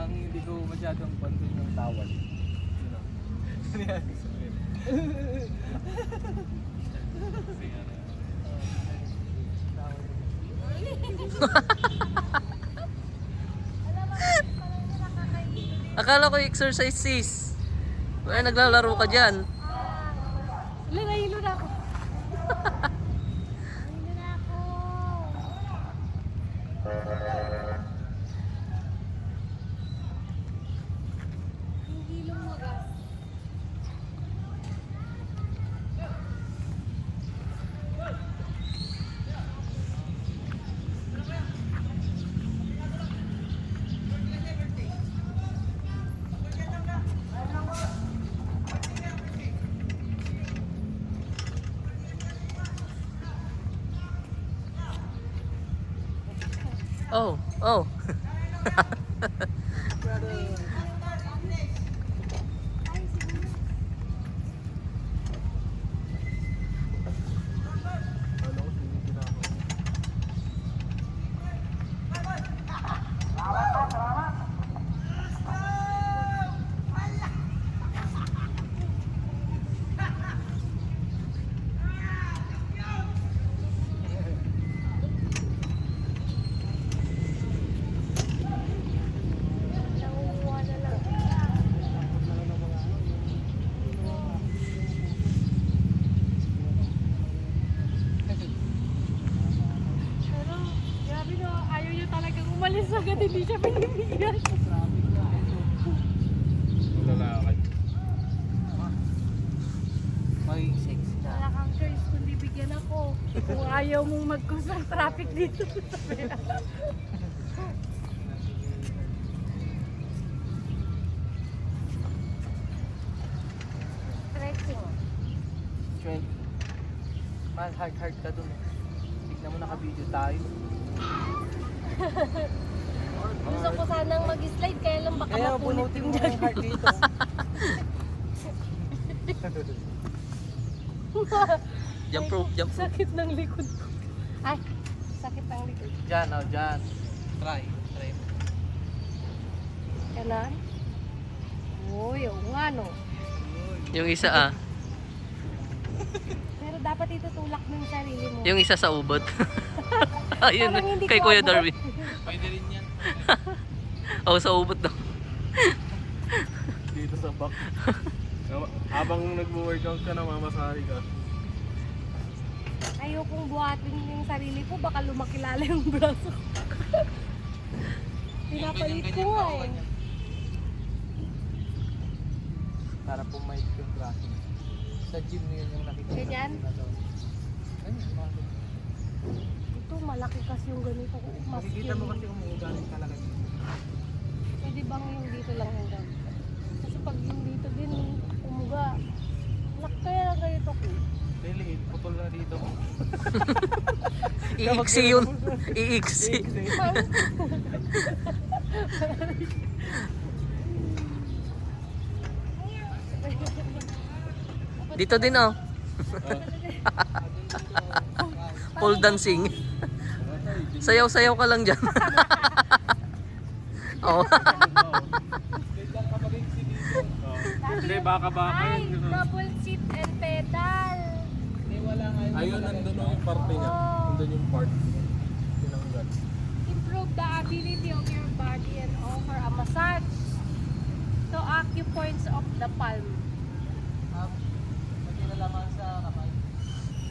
Ang hindi ko masyadong pansin yung tawad. You know? Ano yan? Akala ko exercise sis. Ay, naglalaro ka dyan. Nahilo na ako. Nahilo na ako. Ang hilong wagas. Oh, oh. Nangunguha na lang. Pero, grabe no, ayaw niya talagang umalis agad, hindi siya pinibigyan. Lalakad. May sexy na. Wala kang choice kundi bigyan ako. Kung ayaw mong mag-cause ng traffic dito. Stretching. 20. Man, hard ka dun eh. Tignan mo naka-video tayo. Gusto ko sanang mag-slide, kaya lang baka Kaya mapunit punutin yung mo dyan. yung heart dito. Jump rope, jump rope. Sakit ng likod ko. Ay, sakit ng likod. Diyan, oh, diyan. Try mo. Kanan? Uy, oo nga no. Yung isa ah. Pero dapat itutulak mo yung sarili mo. Yung isa sa ubod. Ayun, Parang hindi kay ko Kuya abot. Darwin. Pwede rin yan. Oh, sa ubod daw. Dito sa back. Habang nagwo-workout ka na, mamasahe ka. Ayokong buhatin yung sarili ko, baka lumakilala yung braso ko. Pinapalit ko nga eh. Para pumayit yung braso. Sa gym mo yun yung nakikita. Ganyan? Na doon. Ganyan, mga ganyan. Ito, malaki kasi yung ganito ko. Mas Makikita mo kasi umuugaling talaga dito. Pwede bang yung dito lang hanggang? Kasi pag yung dito din, umuga. Kaya lang ganito ko. Dili, putol na dito. Iiksi yun. Iiksi. Dito din oh. Pole dancing. Sayaw-sayaw ka lang dyan. Oh. Hindi, baka Ay, yun. double seat and pedal. Ayun, nandun yung parte niya. Nandun yung part. Tinanggal. Improve the ability of your body and offer a massage to acupoints of the palm. Nagkilalaman sa kamay.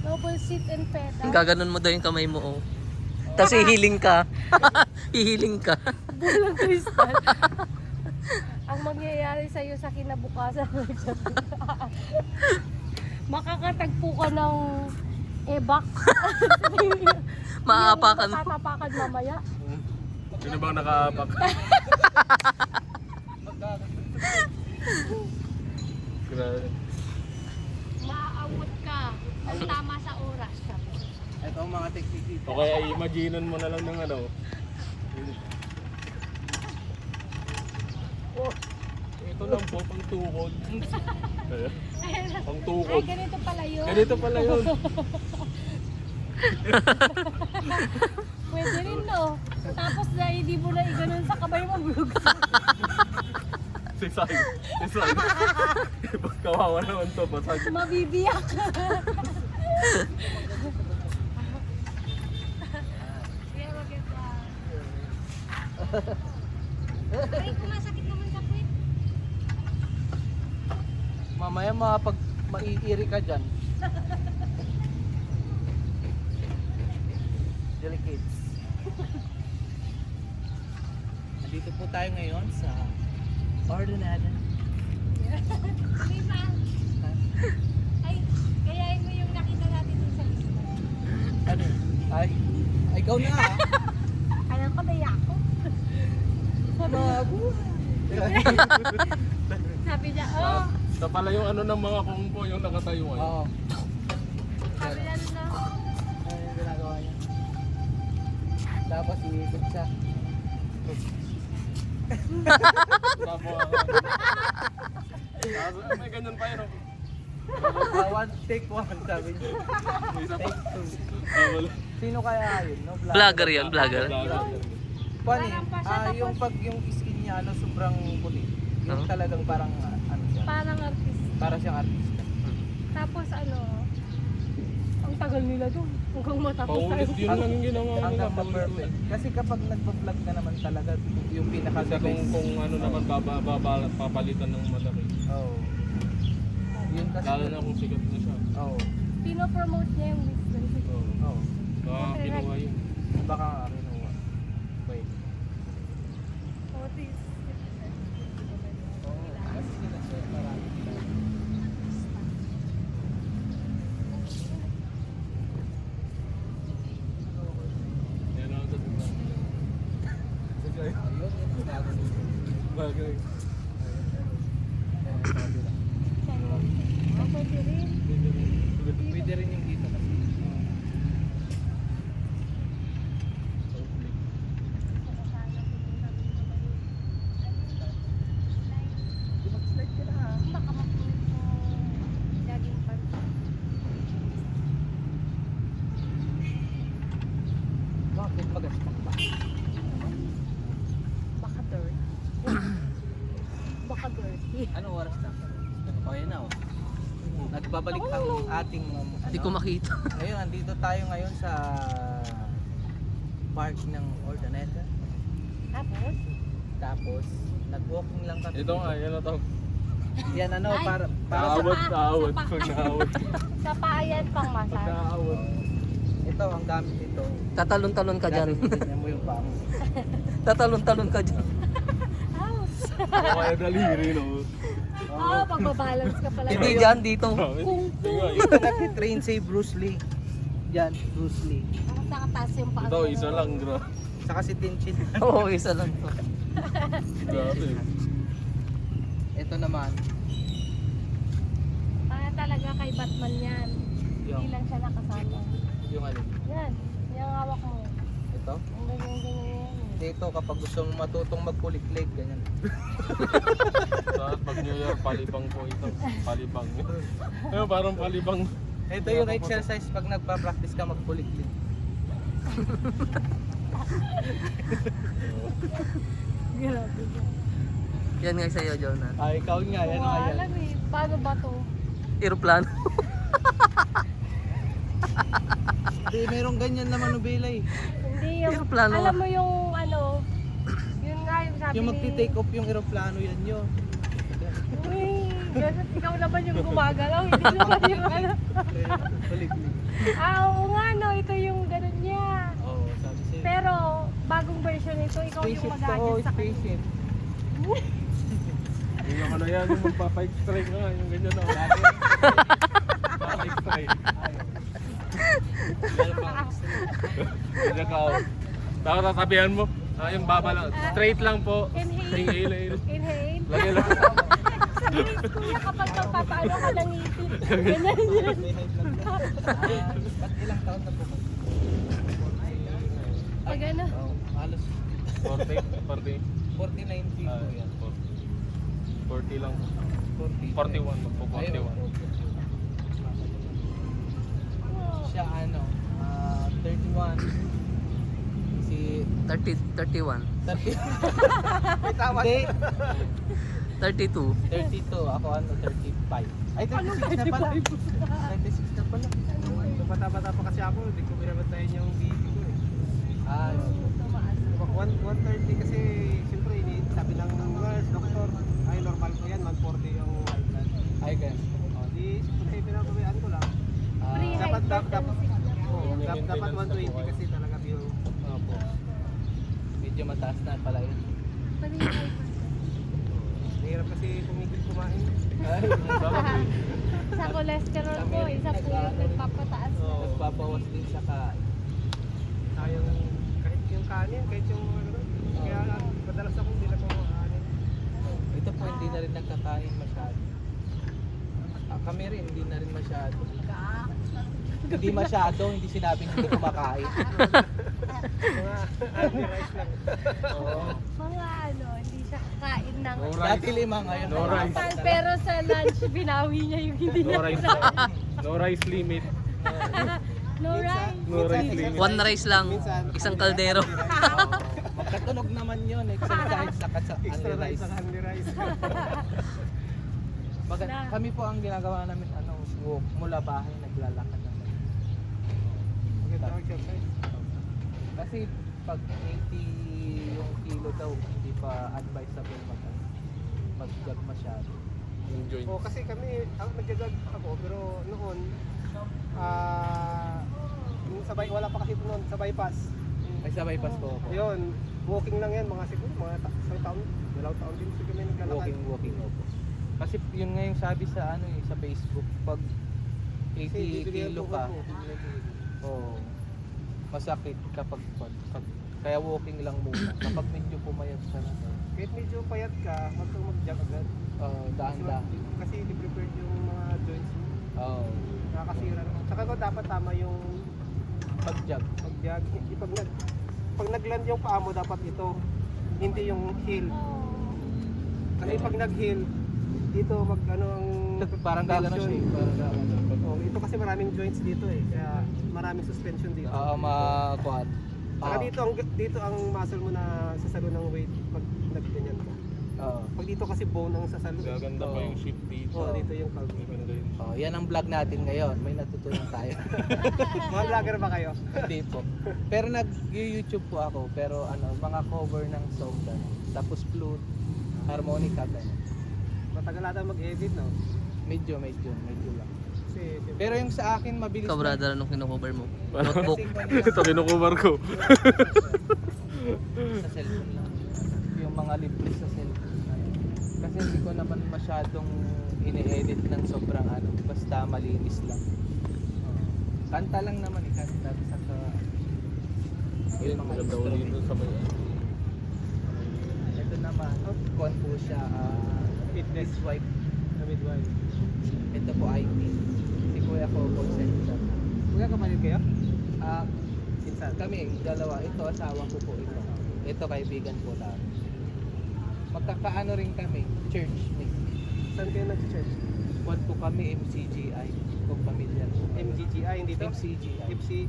Double seat and pedal. Gaganon mo daw yung kamay mo oh. Tapos hihiling ka. Hihiling ka. Bulang kristal. Ang mangyayari sa'yo sa kinabukasan, makakatagpo ka ng ebak. Maapakan mo. Tatapakan mamaya. Sino bang nakaapak? Grabe. Maaawot ka ng tama sa oras. Ito ang mga technique dito. O kaya imaginean mo na lang ng ano. Oh, ito lang po, pang tukod. Pang Ay, tukod. ganito pala yun. Ganito pala yun. Pwede rin no. Tapos na hindi mo na iganon sa kamay mo, bro. Si Sai. Kawawa naman to, basag. Mabibiyak. Kaya maganda. Ay, kumasakit naman sa puwit. Mamaya pag maiiri ka dyan. Delicates. Nandito po tayo ngayon sa Ordaneta. Di ba? Ay, kayain mo yung nakita natin dun sa lista. Ano? Ay, ikaw na ah. Alam ko, naya ako. Sabi niya, oh. Ito pala yung ano ng mga kumpo, yung nakatayo ngayon. Oo. Sabi niya na, Ano yung ginagawa niya? Tapos iikot siya. May ganyan pa yun. One take one, sabi niya. May isa pa. Take two. Wala. Sino kaya yun? No? Vlogger yun, vlogger. Funny, Parang pa siya, tapos- yung pag yung skin niya ano sobrang puti. Yung Oo. talagang parang ano siya. parang artist. Para siyang artista. Tapos ano, ang tagal nila dun. Hanggang matapos tayo. Paulit yun lang yung ginawa nila. Hanggang ma-perfect. Kasi kapag nagpa-vlog ka naman talaga yung Kasi pinaka-the kung ano naman papalitan ng malaki. Oh. Yun kasi. Lalo na kung sikat na siya. Oh. Pino-promote niya yung wisdom. Oh. Baka kinuha yun. Baka nga kinuha. Wait. Otis. Oh. Kasi sila marami. Yan ang sabi ko. Ayun, yung bago nito. Bagay. Pwede rin. Pwede rin yung dito kasi. Mag-slide ka na ha. Baka makulit mo laging panty. Bakit magastak ba? Baka dirt. Baka dirty. Anong oras na? O yan na oh. Nagbabalik ang ating Hindi ko makita. Ngayon, andito tayo ngayon sa park ng Ordaneta. Tapos, Tapos, nag-walking lang kami. Ito nga, yan na to. Yan ano, Ay! para Naawat, sa- naawat. sa- Pag naawat. sa paayan pang Pag massage. naawat. ito, ang gamit ito. Tatalon-talon ka dyan. Ganyan mo yung paa mo. Tatalon-talon ka dyan. House! Ako kaya daliri, no? Oo, pagbabalance ka pala. Hindi dyan, dito. Ito nag-train si Bruce Lee. Yan, Bruce Lee. Ang nakataas yung paa. Ito, isa lang, bro. Saka si Tinchin. Oo, isa lang to. Grabe. Ito naman. Para talaga kay Batman yan. Hindi Yung, lang siya nakasama. yung ano. Yan, yung hawak mo. Ito. Ang ganyan-ganyan yan. Dito, kapag gusto mo matutong magpuliklik, ganyan. Tapos pag New Year, palibang po ito. Palibang. Ayun, parang palibang. Ito yung exercise pag nagpa-practice ka magpuliklik. Grabe. Yan nga sa'yo, Jonah. Ah, ikaw nga, yan nga yan. Alam eh, paano ba to? Aeroplano. Hindi, merong ganyan naman Nubela eh. Hindi yung, Aeroplano. alam mo yung ano, yun nga yung sabi Yung magti-take off yung eroplano, yan yun. Uy, ganun, ikaw naman yung gumagalaw, hindi naman yung ano. Puliklik. Oo nga no, ito yung ganun niya. Oo, sabi sa'yo. Pero, bagong version nito, ikaw yung Spaceship to, mag-adjust sa kanya. spaceship. Yung ano yan, yung magpapa-extray ka nga, yung ganyan na. Magpapa-extray. Ganyan ka. Tapos sasabihan mo, yung baba lang, straight lang po. Inhale. Inhale. Inhale. Lagay lang. Sabi ni Kuya kapag magpapaano ka ng ngipin. Ganyan yun. Ba't ilang taon na po? Pag ano? Oo, halos 40, 40. 49 people Ah, yan. 40 lang. 40. 41, magpo 41. Siya ano, 31. Si 31. 30. May tama. Hindi. 32. 32, ako ano, 35. Ay, 36 na pala. 36 na pala. Nung bata-bata pa kasi ako, hindi ko pinabatayin yung BP ko eh. Ah, Tumaas. 130 kasi, siyempre, sabi ng nurse, doktor, ay normal ko yan, 140 yung high blood. ay ganun. O, di, siyempre, pinababayaan ko lang. Pre, Dapat- hypertensive lang. Oo, Maintenance dapat na 120 po kayo. kasi talaga yung, Opo. Medyo mataas na pala yun. Pre, hypertensive. nahirap kasi pumigil kumain. Ay, Bakit eh? Sa cholesterol ko, isa po yung nagpapataas. nagpapawas din sa kain. Sayang, kahit yung kanin, kahit yung ano, kaya madalas ako hindi na kumakain. Ito po hindi na rin nagkakain masyado. Kami rin hindi na rin masyado. Hindi masyado, hindi sinabing hindi kumakain. Mga anti-rice lang. Oo. Mga ano, hindi siya kakain ng No Dati rice. 5 ngayon. No rice. pero sa lunch, binawi niya yung hindi No niya rice. kinain. No rice limit. No rice. No rice limit. One rice lang. Isang kaldero. Magkatunog naman yun, exercise sa Extra unli rice rice. ang unli rice. Kami po ang ginagawa namin walk mula bahay naglalakad naman. Maganda ang exercise. Kasi pag 80 yung kilo daw, hindi pa advisable mag-jog masyado. Yung joint. O kasi kami, ako nagja-jog ako, pero noon, yung sabay, wala pa kasi ito noon, sa bypass. Ay sa bypass po ako. Yun, walking lang yan, mga siguro, isang taon, dalawang taon din kasi kami naglalakad. Walking opo. Kasi yun nga yung sabi sa ano sa Facebook, pag 80 Kasi bibigyan kilo po ka, ako, bibigyan ko. oh, masakit kapag kaya walking lang muna. Kapag medyo pumayat ka na, Kahit medyo payat ka, huwag kang mag-jog agad. dahan-dahan. Kasi di-prepared yung mga joints mo, Oh, nakakasira naman. Tsaka ko dapat tama yung pag-jog. pag-jog. Pag nag-land yung paa mo, dapat ito, hindi yung heel. Kasi pag nag-heel, dito mag ano ang Parang gagano siya eh. Parang gagano. Oh, ito kasi maraming joints dito eh. Kaya maraming suspension dito. Oo, makuhat. Saka dito ang muscle mo na sasalo ng weight pag nagganyan ka. Oo. Pag dito kasi bone ang sasalo. Gaganda pa yung shift dito. Oh, dito yung calf. Gaganda yung shift. Oh, yan ang vlog natin ngayon. May natutunan tayo. Mga vlogger ba kayo? Hindi po. Pero nag-YouTube po ako. Pero ano, mga cover ng song ganun. Tapos flute, harmonica ganun. Matagal ata mag-edit, no? Medyo lang. Kasi Pero yung sa akin mabilis Ikaw, lang. brother, anong kinukover mo? Notebook. Ito kinukubar ko. Sa cellphone lang. Yung mga libre sa cellphone na yun. Kasi hindi ko naman masyadong ini-edit ng sobrang ano. Basta malinis lang. Kanta lang naman eh. Kanta sa Ayun, maganda ulit dun sa may Ito naman, con po siya, fitness wife. midwife. Ito po IT. Si Kuya ko, call center. Kuya, kamanid kayo? Ah, Pinsan. kami, dalawa. Ito, asawa ko po ito. Ito, kaibigan ko lang. Magkakaano rin kami, church mismo. Saan kayo nag-church? Kuwan po kami, MCGI. Kung familiar po. MGGI, hindi to? MCGI. MCGI.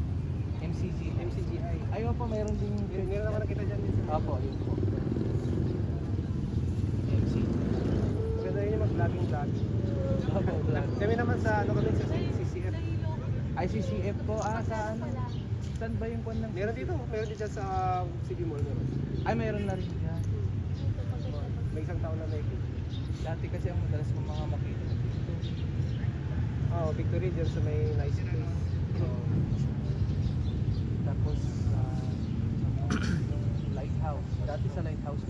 MCGI. Ayun po, mayroon din Meron naman nakita dyan minsan. Apo, yun po. MCGI. Maganda yun yung mag-vlogging vlog. Apo, vlog. Kami naman sa ano kami sa CCF. ICCF po, sa ano? Saan ba yung kwan ng Meron dito dyan sa City Mall meron. Ay, mayroon na rin yan. May isang taon na may. Dati kasi ang madalas kong mga makita dito. Oh, Victory dyan sa may nice place. Tapos, Lighthouse. Dati sa Lighthouse.